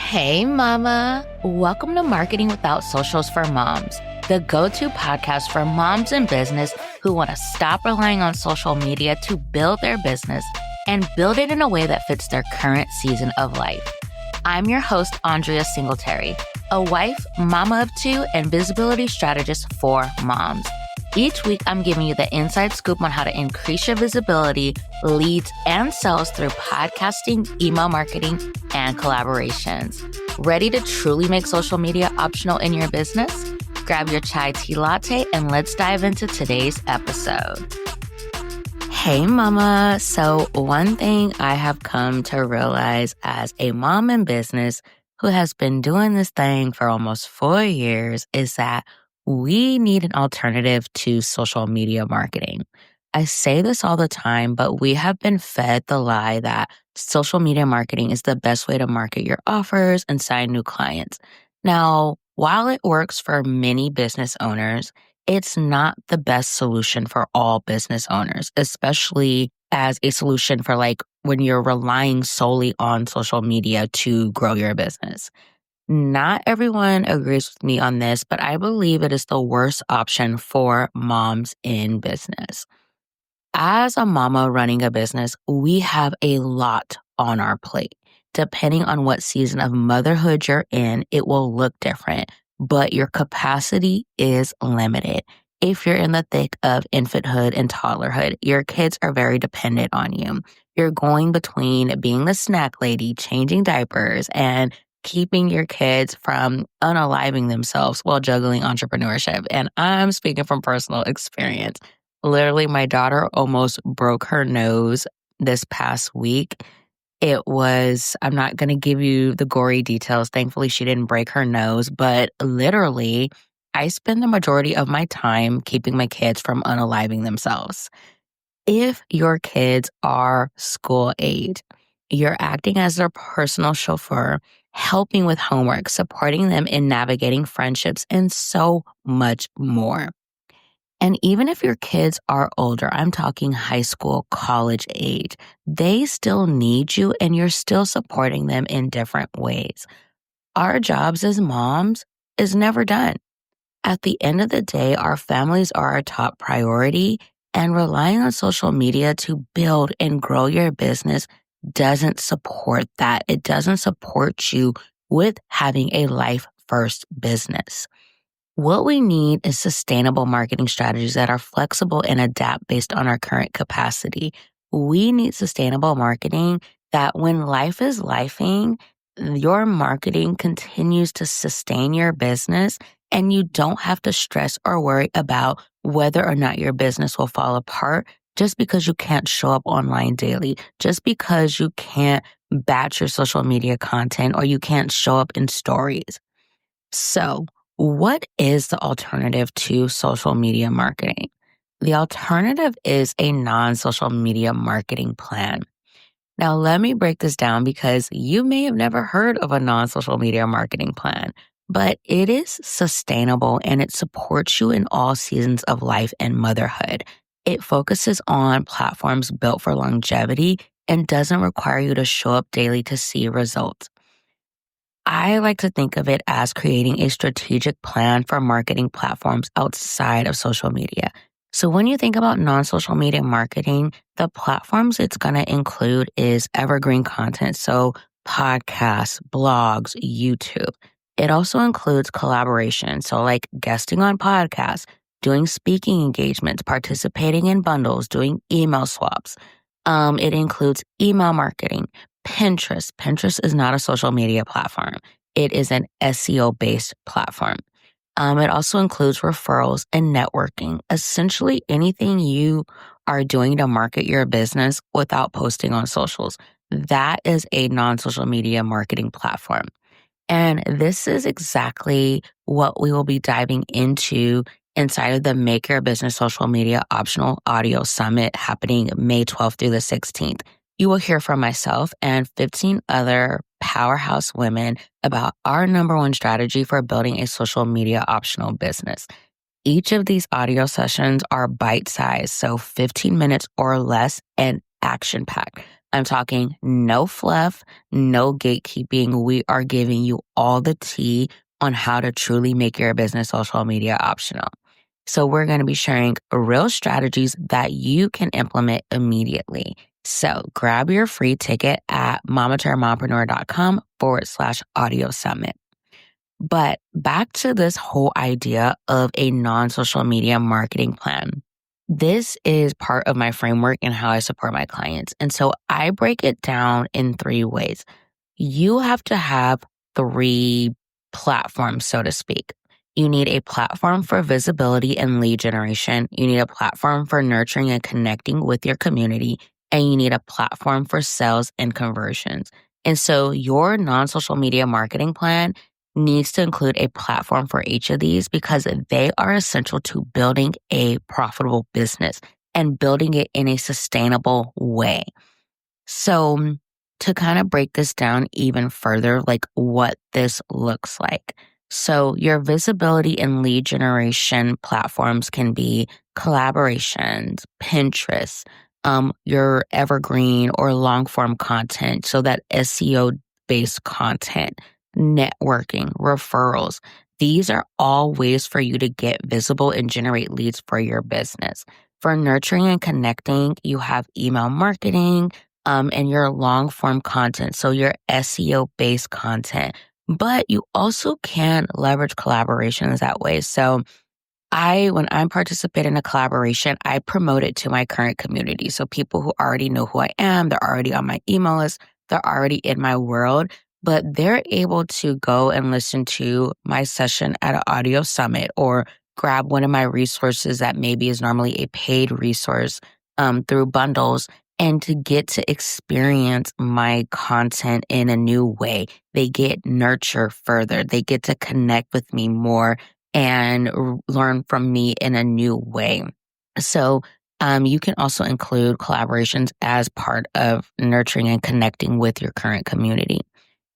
Hey, Mama. Welcome to Marketing Without Socials for Moms, the go-to podcast for moms in business who want to stop relying on social media to build their business and build it in a way that fits their current season of life. I'm your host, Andria Singletary, a wife, mama of two, and visibility strategist for moms. Each week, I'm giving you the inside scoop on how to increase your visibility, leads, and sales through podcasting, email marketing, and collaborations. Ready to truly make social media optional in your business? Grab your chai tea latte and let's dive into today's episode. Hey, Mama. So one thing I have come to realize as a mom in business who has been doing this thing for almost 4 years is that we need an alternative to social media marketing. I say this all the time, but we have been fed the lie that social media marketing is the best way to market your offers and sign new clients. Now, while it works for many business owners, it's not the best solution for all business owners, especially as a solution for like when you're relying solely on social media to grow your business. Not everyone agrees with me on this, but I believe it is the worst option for moms in business. As a mama running a business, we have a lot on our plate. Depending on what season of motherhood you're in, it will look different, but your capacity is limited. If you're in the thick of infanthood and toddlerhood, your kids are very dependent on you. You're going between being the snack lady, changing diapers, and keeping your kids from unaliving themselves while juggling entrepreneurship. And I'm speaking from personal experience. Literally, my daughter almost broke her nose this past week. I'm not going to give you the gory details. Thankfully, she didn't break her nose, but literally, I spend the majority of my time keeping my kids from unaliving themselves. If your kids are school age, you're acting as their personal chauffeur, helping with homework, supporting them in navigating friendships, and so much more. And even if your kids are older, I'm talking high school, college age, they still need you and you're still supporting them in different ways. Our jobs as moms is never done. At the end of the day, our families are our top priority, and relying on social media to build and grow your business doesn't support that. It doesn't support you with having a life first business. What we need is sustainable marketing strategies that are flexible and adapt based on our current capacity. We need sustainable marketing that when life is lifing, your marketing continues to sustain your business and you don't have to stress or worry about whether or not your business will fall apart just because you can't show up online daily, just because you can't batch your social media content or you can't show up in stories. So, what is the alternative to social media marketing? The alternative is a non-social media marketing plan. Now, let me break this down because you may have never heard of a non-social media marketing plan, but it is sustainable and it supports you in all seasons of life and motherhood. It focuses on platforms built for longevity and doesn't require you to show up daily to see results. I like to think of it as creating a strategic plan for marketing platforms outside of social media. So when you think about non-social media marketing, the platforms it's going to include is evergreen content. So podcasts, blogs, YouTube. It also includes collaboration. So like guesting on podcasts, doing speaking engagements, participating in bundles, doing email swaps. It includes email marketing, Pinterest. Pinterest is not a social media platform. It is an SEO-based platform. It also includes referrals and networking, essentially anything you are doing to market your business without posting on socials. That is a non-social media marketing platform. And this is exactly what we will be diving into inside of the Make Your Business Social Media Optional Audio Summit happening May 12th through the 16th. You will hear from myself and 15 other powerhouse women about our number one strategy for building a social media optional business. Each of these audio sessions are bite-sized, so 15 minutes or less and action-packed. I'm talking no fluff, no gatekeeping. We are giving you all the tea on how to truly make your business social media optional. So we're going to be sharing real strategies that you can implement immediately. So grab your free ticket at mompreneur.com/audio summit. But back to this whole idea of a non-social media marketing plan. This is part of my framework and how I support my clients. And so I break it down in 3 ways. You have to have 3 platforms, so to speak. You need a platform for visibility and lead generation. You need a platform for nurturing and connecting with your community. And you need a platform for sales and conversions. And so your non-social media marketing plan needs to include a platform for each of these because they are essential to building a profitable business and building it in a sustainable way. So to kind of break this down even further, like what this looks like. So your visibility and lead generation platforms can be collaborations, Pinterest, your evergreen or long form content. So that SEO based content, networking, referrals. These are all ways for you to get visible and generate leads for your business. For nurturing and connecting, you have email marketing, and your long form content. So your SEO based content, but you also can leverage collaborations that way. So when I participate in a collaboration, I promote it to my current community. So people who already know who I am, they're already on my email list, they're already in my world, but they're able to go and listen to my session at an audio summit or grab one of my resources that maybe is normally a paid resource through bundles and to get to experience my content in a new way. They get nurture further. They get to connect with me more and learn from me in a new way. So you can also include collaborations as part of nurturing and connecting with your current community.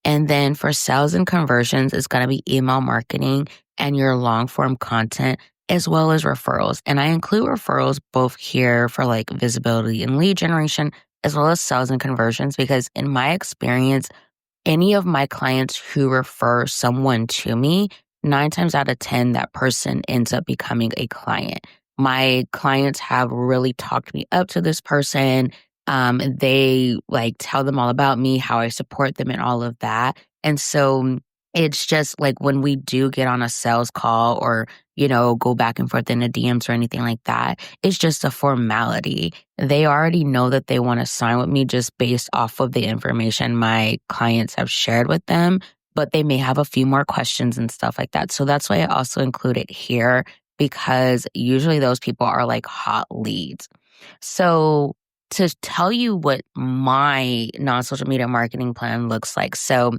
And then for sales and conversions, it's going to be email marketing and your long form content, as well as referrals. And I include referrals both here for like visibility and lead generation, as well as sales and conversions, because in my experience, any of my clients who refer someone to me, 9 times out of 10, that person ends up becoming a client. My clients have really talked me up to this person. They like tell them all about me, how I support them and all of that. And so it's just like when we do get on a sales call or, go back and forth in the DMs or anything like that, it's just a formality. They already know that they want to sign with me just based off of the information my clients have shared with them, but they may have a few more questions and stuff like that. So that's why I also include it here because usually those people are like hot leads. So to tell you what my non-social media marketing plan looks like. So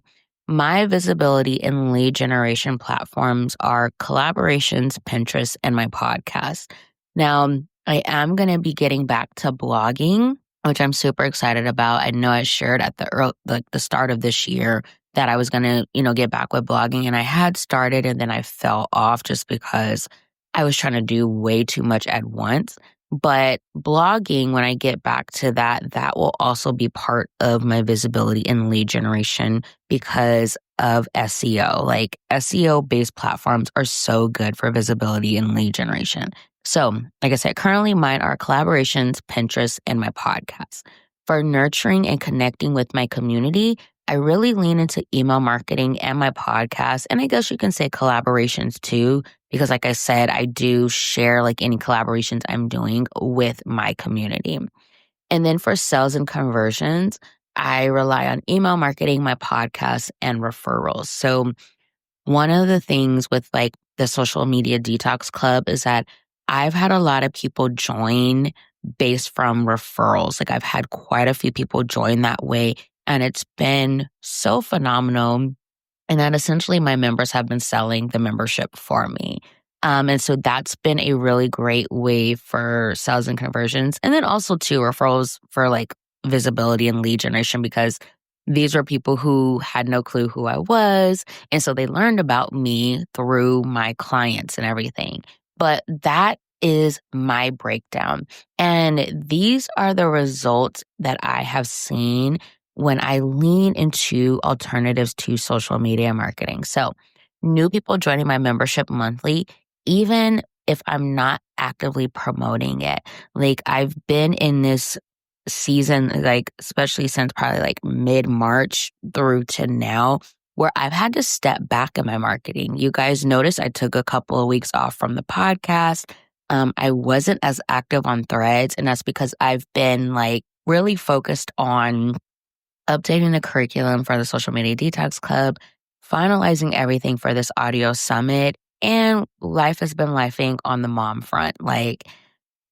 my visibility and lead generation platforms are collaborations, Pinterest, and my podcast. Now, I am going to be getting back to blogging, which I'm super excited about. I know I shared at the start of this year that I was going to, get back with blogging, and I had started and then I fell off just because I was trying to do way too much at once. But blogging, when I get back to that, that will also be part of my visibility and lead generation because of SEO. Like SEO based platforms are so good for visibility and lead generation. So, like I said, currently mine are collaborations, Pinterest, and my podcast. For nurturing and connecting with my community, I really lean into email marketing and my podcast. And I guess you can say collaborations too, because like I said, I do share like any collaborations I'm doing with my community. And then for sales and conversions, I rely on email marketing, my podcast, and referrals. So one of the things with like the social media detox club is that I've had a lot of people join based from referrals. Like I've had quite a few people join that way, and it's been so phenomenal. And that essentially my members have been selling the membership for me. And so that's been a really great way for sales and conversions. And then also too referrals for like visibility and lead generation because these were people who had no clue who I was. And so they learned about me through my clients and everything. But that is my breakdown. And these are the results that I have seen when I lean into alternatives to social media marketing. So, new people joining my membership monthly, even if I'm not actively promoting it, like I've been in this season, like especially since probably like mid-March through to now, where I've had to step back in my marketing. You guys notice I took a couple of weeks off from the podcast. I wasn't as active on Threads, and that's because I've been like really focused on updating the curriculum for the Social Media Detox Club, finalizing everything for this audio summit, and life has been lifing on the mom front. Like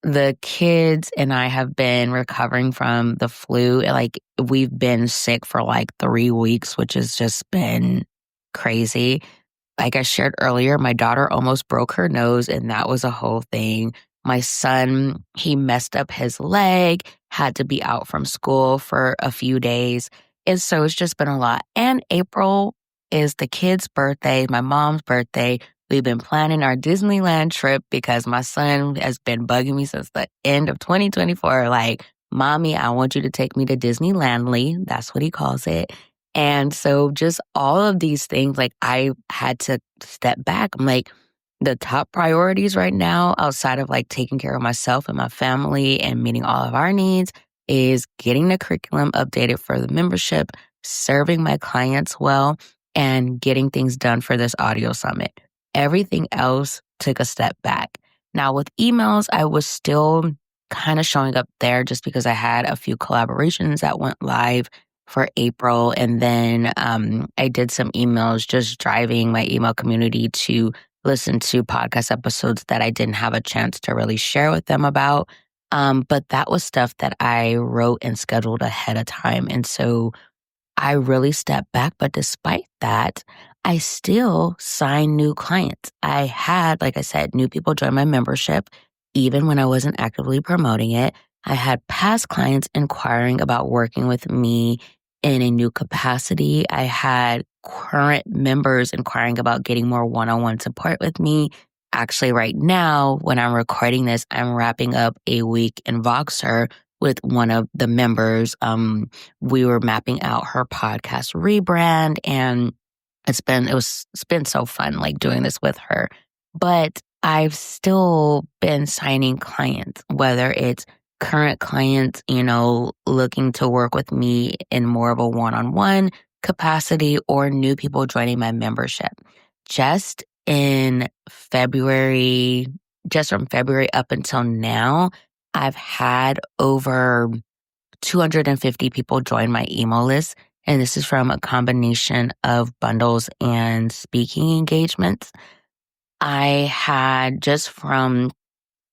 the kids and I have been recovering from the flu. Like we've been sick for like 3 weeks, which has just been crazy. Like I shared earlier, my daughter almost broke her nose, and that was a whole thing. My son, he messed up his leg, had to be out from school for a few days. And so it's just been a lot. And April is the kid's birthday, my mom's birthday. We've been planning our Disneyland trip because my son has been bugging me since the end of 2024. Like, Mommy, I want you to take me to Disneylandly. That's what he calls it. And so just all of these things, like I had to step back. I'm like, the top priorities right now, outside of like taking care of myself and my family and meeting all of our needs, is getting the curriculum updated for the membership, serving my clients well, and getting things done for this audio summit. Everything else took a step back. Now with emails, I was still kind of showing up there just because I had a few collaborations that went live for April. And then I did some emails just driving my email community to listen to podcast episodes that I didn't have a chance to really share with them about. But that was stuff that I wrote and scheduled ahead of time. And so I really stepped back. But despite that, I still signed new clients. I had, like I said, new people join my membership, even when I wasn't actively promoting it. I had past clients inquiring about working with me in a new capacity. I had current members inquiring about getting more one-on-one support with me. Actually, right now, when I'm recording this, I'm wrapping up a week in Voxer with one of the members. We were mapping out her podcast rebrand, and it's been so fun like doing this with her. But I've still been signing clients, whether it's current clients, looking to work with me in more of a one-on-one capacity, or new people joining my membership. Just in February, just from February up until now, I've had over 250 people join my email list. And this is from a combination of bundles and speaking engagements. I had just from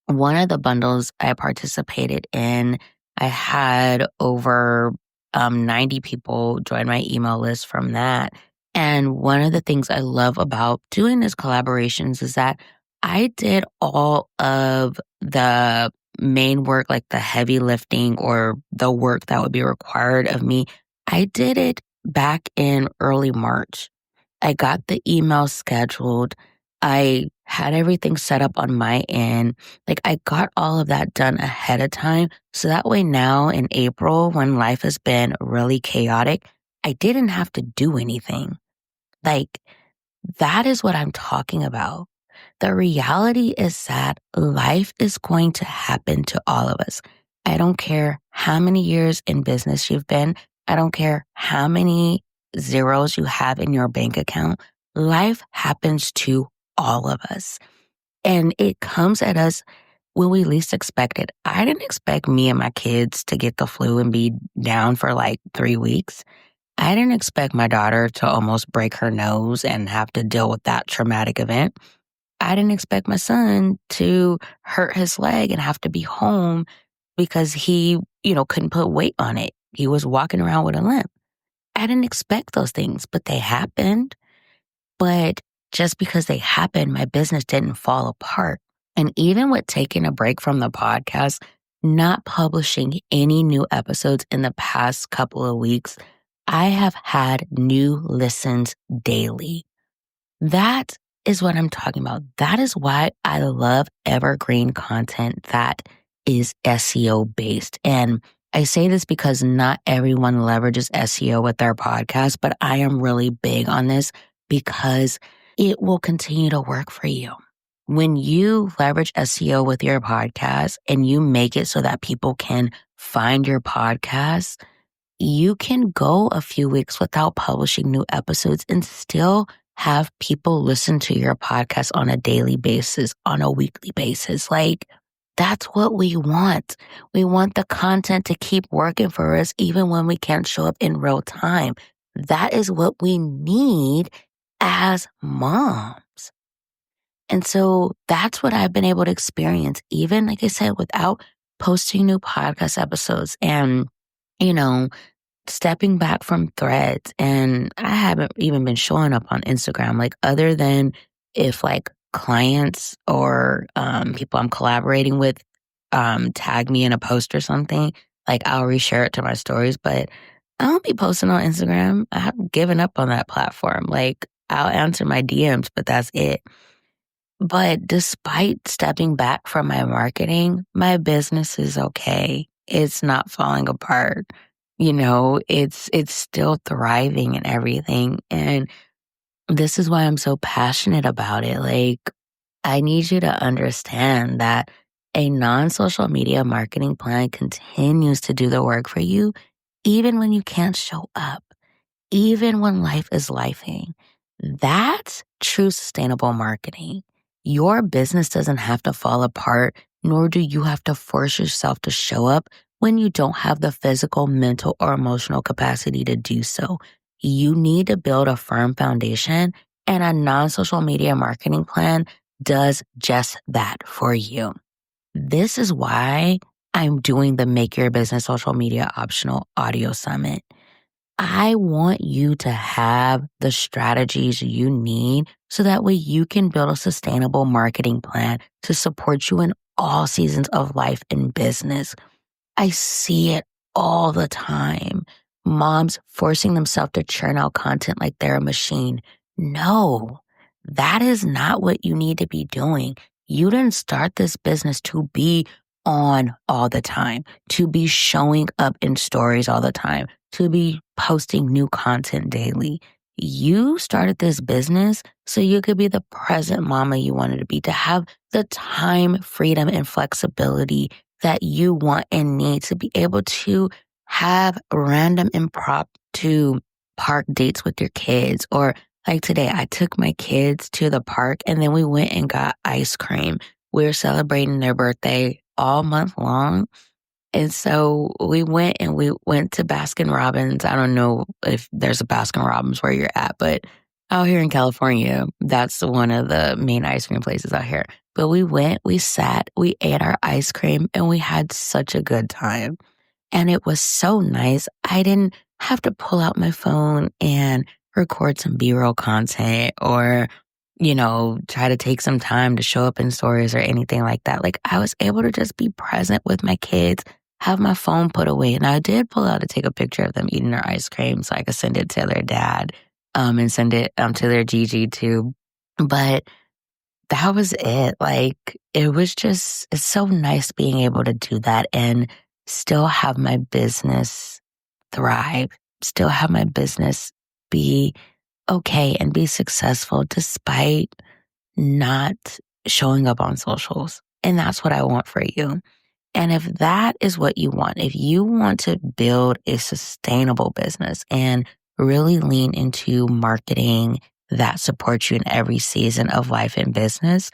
one of the bundles I participated in, I had over 90 people join my email list from that. And one of the things I love about doing these collaborations is that I did all of the main work, like the heavy lifting or the work that would be required of me. I did it back in early March. I got the email scheduled. I had everything set up on my end. Like I got all of that done ahead of time. So that way now in April, when life has been really chaotic, I didn't have to do anything. Like that is what I'm talking about. The reality is that life is going to happen to all of us. I don't care how many years in business you've been. I don't care how many zeros you have in your bank account. Life happens to all of us. And it comes at us when we least expect it. I didn't expect me and my kids to get the flu and be down for like 3 weeks. I didn't expect my daughter to almost break her nose and have to deal with that traumatic event. I didn't expect my son to hurt his leg and have to be home because he, couldn't put weight on it. He was walking around with a limp. I didn't expect those things, but they happened. But just because they happened, my business didn't fall apart. And even with taking a break from the podcast, not publishing any new episodes in the past couple of weeks, I have had new listens daily. That is what I'm talking about. That is why I love evergreen content that is SEO based. And I say this because not everyone leverages SEO with their podcast, but I am really big on this because it will continue to work for you. When you leverage SEO with your podcast and you make it so that people can find your podcast, you can go a few weeks without publishing new episodes and still have people listen to your podcast on a daily basis, on a weekly basis. Like, that's what we want. We want the content to keep working for us even when we can't show up in real time. That is what we need as moms. And so that's what I've been able to experience, even, like I said, without posting new podcast episodes and, stepping back from threads. And I haven't even been showing up on Instagram, like other than if like clients or people I'm collaborating with tag me in a post or something, like I'll reshare it to my stories, but I don't be posting on Instagram. I've given up on that platform. Like I'll answer my DMs, but that's it. But despite stepping back from my marketing, my business is okay. It's not falling apart. It's still thriving and everything. And this is why I'm so passionate about it. Like, I need you to understand that a non-social media marketing plan continues to do the work for you, even when you can't show up, even when life is lifing. That's true sustainable marketing. Your business doesn't have to fall apart, nor do you have to force yourself to show up when you don't have the physical, mental, or emotional capacity to do so. You need to build a firm foundation, and a non-social media marketing plan does just that for you. This is why I'm doing the Make Your Business Social Media Optional Audio Summit. I want you to have the strategies you need so that way you can build a sustainable marketing plan to support you in all seasons of life and business. I see it all the time. Moms forcing themselves to churn out content like they're a machine. No, that is not what you need to be doing. You didn't start this business to be on all the time, to be showing up in stories all the time, to be posting new content daily. You started this business so you could be the present mama you wanted to be, to have the time, freedom, and flexibility that you want and need to be able to have random impromptu park dates with your kids. Or like today, I took my kids to the park and then we went and got ice cream. We were celebrating their birthday all month long. And so we went to Baskin Robbins. I don't know if there's a Baskin Robbins where you're at, but out here in California, that's one of the main ice cream places out here. But we went, we sat, we ate our ice cream, and we had such a good time. And it was so nice. I didn't have to pull out my phone and record some B-roll content or, try to take some time to show up in stories or anything like that. Like, I was able to just be present with my kids, have my phone put away. And I did pull out to take a picture of them eating their ice cream so I could send it to their dad and send it to their Gigi too. But that was it. Like, it's so nice being able to do that and still have my business thrive, still have my business be okay and be successful despite not showing up on socials. And that's what I want for you. And if that is what you want, if you want to build a sustainable business and really lean into marketing that supports you in every season of life and business,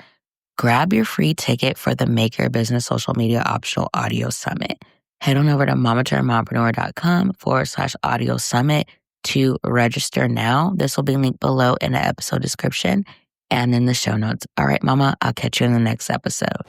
grab your free ticket for the Make Your Business Social Media Optional Audio Summit. Head on over to mamaturnedmompreneur.com/audio summit to register now. This will be linked below in the episode description and in the show notes. All right, mama, I'll catch you in the next episode.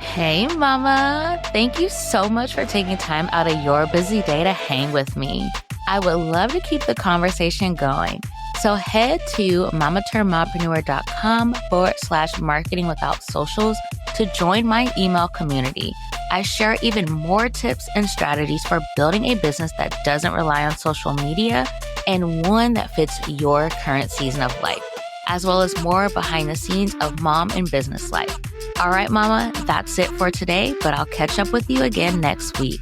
Hey, mama. Thank you so much for taking time out of your busy day to hang with me. I would love to keep the conversation going. So head to mamaturnedmompreneur.com/marketing without socials to join my email community. I share even more tips and strategies for building a business that doesn't rely on social media and one that fits your current season of life, as well as more behind the scenes of mom and business life. All right, Mama, that's it for today, but I'll catch up with you again next week.